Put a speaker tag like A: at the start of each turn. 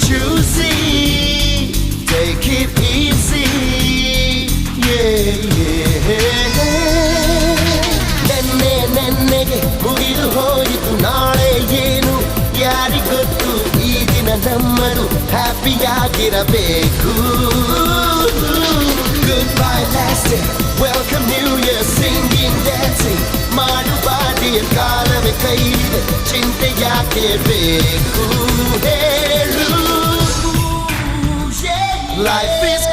A: choosy. Take it easy. Yeah, yeah. ನೆನ್ನೆಗೆ ಮುಗಿದು ಹೋಯಿತು ನಾಳೆ ಏನು ಯಾರಿಗೊತ್ತು ಈ ದಿನ ನಮ್ಮದು ಹ್ಯಾಪಿಯಾಗಿರಬೇಕು. Goodbye last year, welcome new year, singing, dancing ಮಾಡುವ ಡಿಯರ್ ಕಾಲವೇ ಕೈಲಿದೆ ಚಿಂತೆ ಯಾಕೆ ಬೇಕು ಹೇಳು. Life is